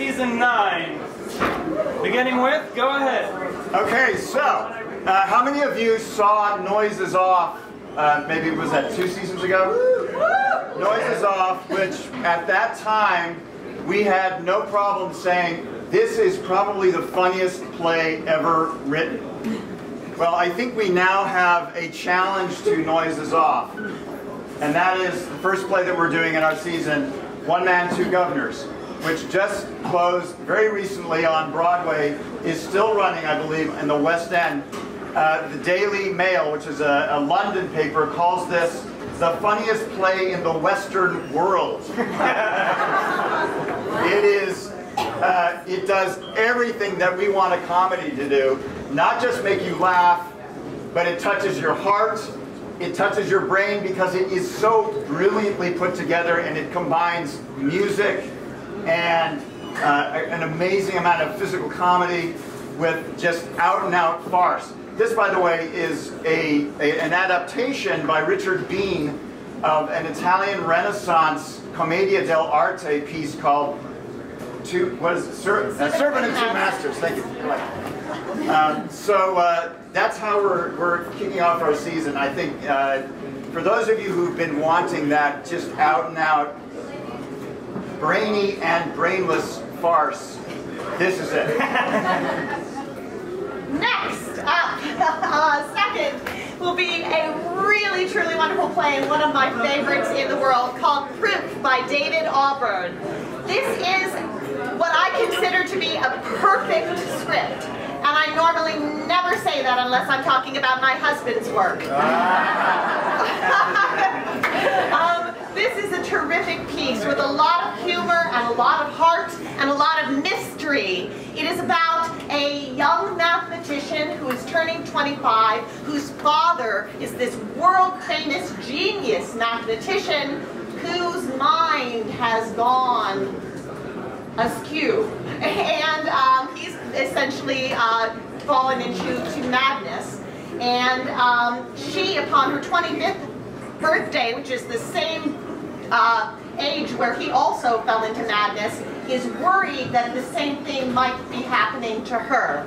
Season 9. Beginning with, go ahead. Okay, so, how many of you saw Noises Off, maybe was that 2 seasons ago? Noises Off, which at that time, we had no problem saying, this is probably the funniest play ever written. Well, I think we now have a challenge to Noises Off. And that is the first play that we're doing in our season, One Man, Two Governors, which just closed very recently on Broadway, is still running, I believe, in the West End. The Daily Mail, which is a London paper, calls this the funniest play in the Western world. It does everything that we want a comedy to do. Not just make you laugh, but it touches your heart, it touches your brain, because it is so brilliantly put together, and it combines music and an amazing amount of physical comedy with just out-and-out farce. This, by the way, is an adaptation by Richard Bean of an Italian Renaissance Commedia dell'arte piece called Servant and Two Masters. Thank you. That's how we're kicking off our season. I think for those of you who've been wanting that just out-and-out brainy and brainless farce, this is it. Next up, second, will be a really, truly wonderful play, and one of my favorites in the world, called Proof by David Auburn. This is what I consider to be a perfect script. And I normally never say that unless I'm talking about my husband's work. This is a terrific piece with a lot of humor and a lot of heart and a lot of mystery. It is about a young mathematician who is turning 25, whose father is this world-famous genius mathematician whose mind has gone askew. And he's essentially fallen into madness. And she, upon her 25th birthday, which is the same age where he also fell into madness, is worried that the same thing might be happening to her.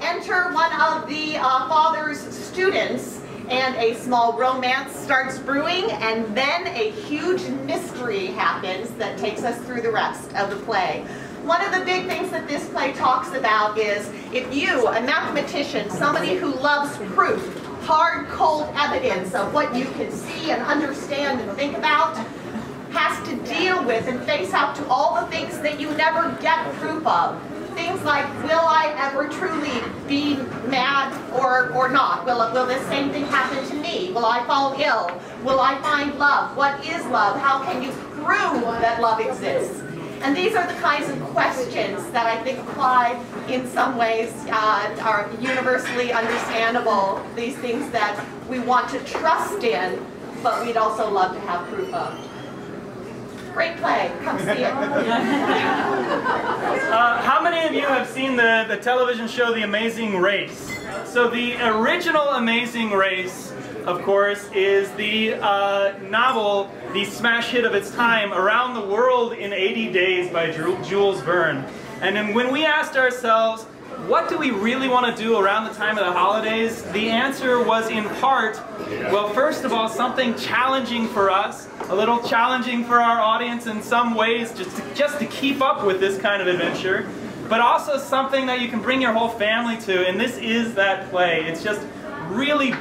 Enter one of the father's students, and a small romance starts brewing, and then a huge mystery happens that takes us through the rest of the play. One of the big things that this play talks about is, if you, a mathematician, somebody who loves proof, hard, cold evidence of what you can see and understand and think about, has to deal with and face up to all the things that you never get proof of. Things like, will I ever truly be mad or not? Will this same thing happen to me? Will I fall ill? Will I find love? What is love? How can you prove that love exists? And these are the kinds of questions that I think apply in some ways, are universally understandable. These things that we want to trust in, but we'd also love to have proof of. Great play. Come see it. How many of you have seen the television show The Amazing Race? So the original Amazing Race, of course, is the novel, the smash hit of its time, Around the World in 80 Days by Jules Verne. And then when we asked ourselves, what do we really want to do around the time of the holidays? The answer was in part, well, first of all, something challenging for us, a little challenging for our audience in some ways, just to keep up with this kind of adventure, but also something that you can bring your whole family to, and this is that play. It's just really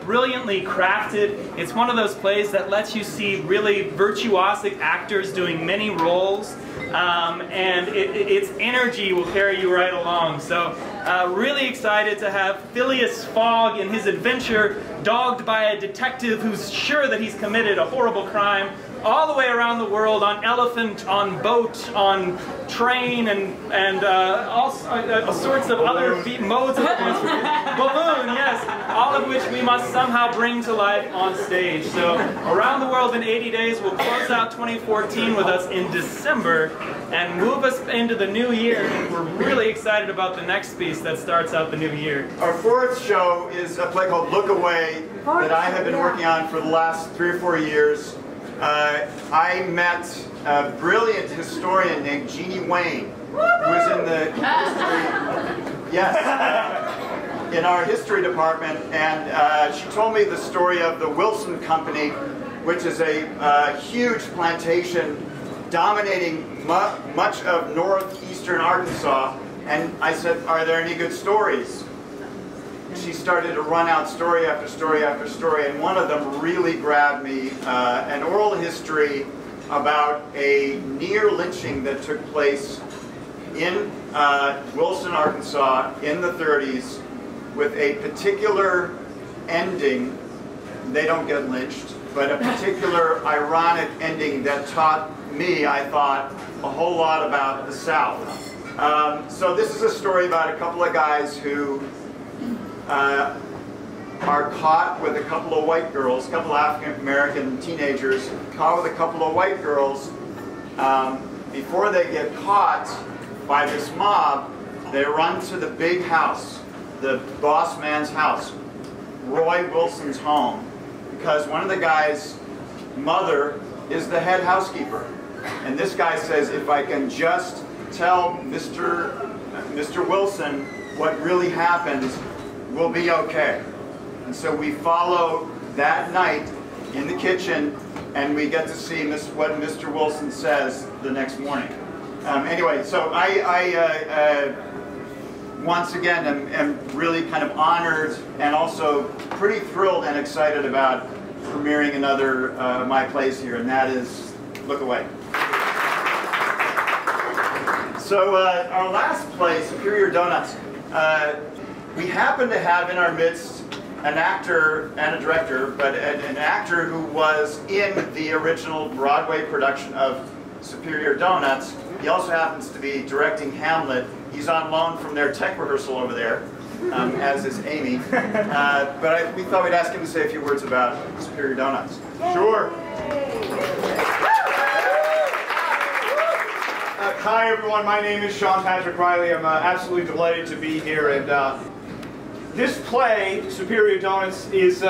brilliantly crafted. It's one of those plays that lets you see really virtuosic actors doing many roles, and its energy will carry you right along. So really excited to have Phileas Fogg in his adventure, dogged by a detective who's sure that he's committed a horrible crime, all the way around the world, on elephant, on boat, on train, and all sorts of other modes of balloon, yes, all of which we must somehow bring to life on stage. So Around the World in 80 Days will close out 2014 with us in December and move us into the new year. And we're really excited about the next piece that starts out the new year. Our fourth show is a play called Look Away that I have been working on for the last 3 or 4 years. I met a brilliant historian named Jeannie Wayne, who was in the history, yes, in our history department, and she told me the story of the Wilson Company, which is a huge plantation dominating much of northeastern Arkansas. And I said, are there any good stories? She started to run out story after story after story, and one of them really grabbed me, an oral history about a near lynching that took place in Wilson, Arkansas in the 30s with a particular ending. They don't get lynched, but a particular ironic ending that taught me, I thought, a whole lot about the South. So this is a story about a couple of guys who are caught with a couple of white girls, a couple of African-American teenagers, caught with a couple of white girls. Before they get caught by this mob, they run to the big house, the boss man's house, Roy Wilson's home, because one of the guys' mother is the head housekeeper. And this guy says, if I can just tell Mr. Wilson what really happens, we'll be okay. And so we follow that night in the kitchen, and we get to see what Mr. Wilson says the next morning. Anyway, so I once again am really kind of honored and also pretty thrilled and excited about premiering another my plays here, and that is Look Away. So our last play, Superior Donuts, we happen to have in our midst an actor and a director, but an actor who was in the original Broadway production of Superior Donuts. He also happens to be directing Hamlet. He's on loan from their tech rehearsal over there, as is Amy. But we thought we'd ask him to say a few words about Superior Donuts. Sure. Hi everyone, my name is Sean Patrick Riley. I'm absolutely delighted to be here. And this play, Superior Donuts, is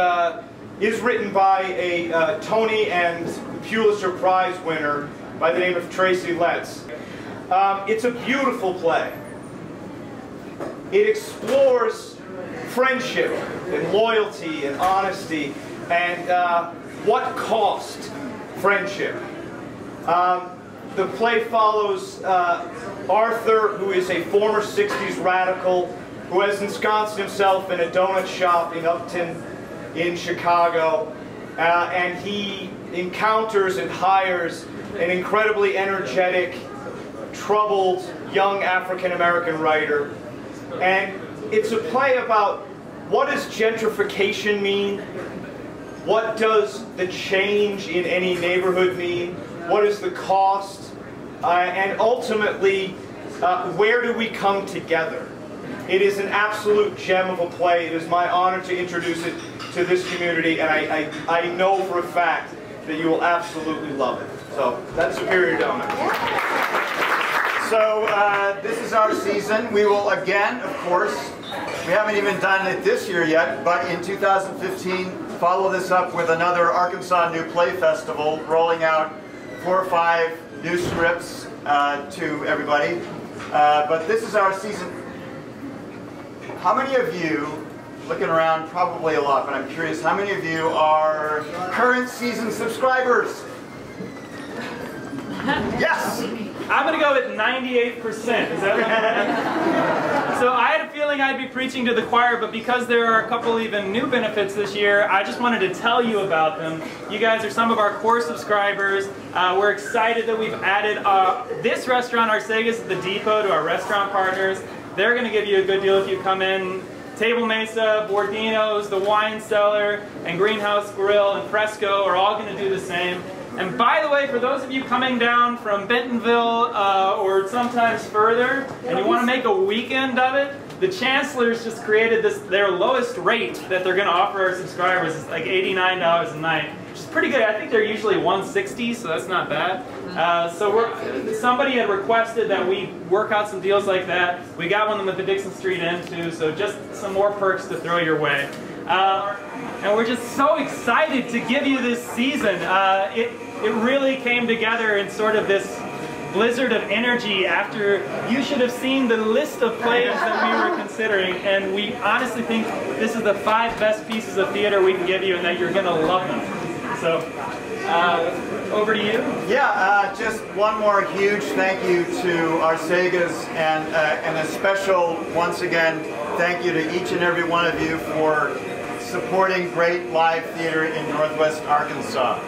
written by a Tony and Pulitzer Prize winner by the name of Tracy Letts. It's a beautiful play. It explores friendship and loyalty and honesty and what cost friendship. The play follows Arthur, who is a former 60s radical who has ensconced himself in a donut shop in Upton in Chicago, and he encounters and hires an incredibly energetic, troubled, young African-American writer. And it's a play about what does gentrification mean? What does the change in any neighborhood mean? What is the cost? And ultimately, where do we come together? It is an absolute gem of a play. It is my honor to introduce it to this community, and I know for a fact that you will absolutely love it. So that's Superior Donuts. So this is our season. We will again, of course, we haven't even done it this year yet, but in 2015, follow this up with another Arkansas New Play Festival, rolling out 4 or 5 new scripts to everybody. But this is our season. How many of you, looking around, probably a lot, but I'm curious, how many of you are current season subscribers? Yes! I'm going to go with 98%. Is that right? So I had a feeling I'd be preaching to the choir, but because there are a couple even new benefits this year, I just wanted to tell you about them. You guys are some of our core subscribers. We're excited that we've added this restaurant, Arsaga's at the Depot, to our restaurant partners. They're going to give you a good deal if you come in. Table Mesa, Bordino's, the Wine Cellar, and Greenhouse Grill and Fresco are all going to do the same. And by the way, for those of you coming down from Bentonville or sometimes further, and you want to make a weekend of it, the Chancellor's just created their lowest rate that they're going to offer our subscribers is like $89 a night, which is pretty good. I think they're usually $160, so that's not bad. Somebody had requested that we work out some deals like that. We got one of them at the Dixon Street Inn too, so just some more perks to throw your way. And we're just so excited to give you this season. it really came together in sort of this blizzard of energy after you should have seen the list of plays that we were considering, and we honestly think this is the 5 best pieces of theater we can give you and that you're going to love them. So, over to you. Yeah, just one more huge thank you to Arsaga's, and a special, once again, thank you to each and every one of you for supporting great live theater in Northwest Arkansas.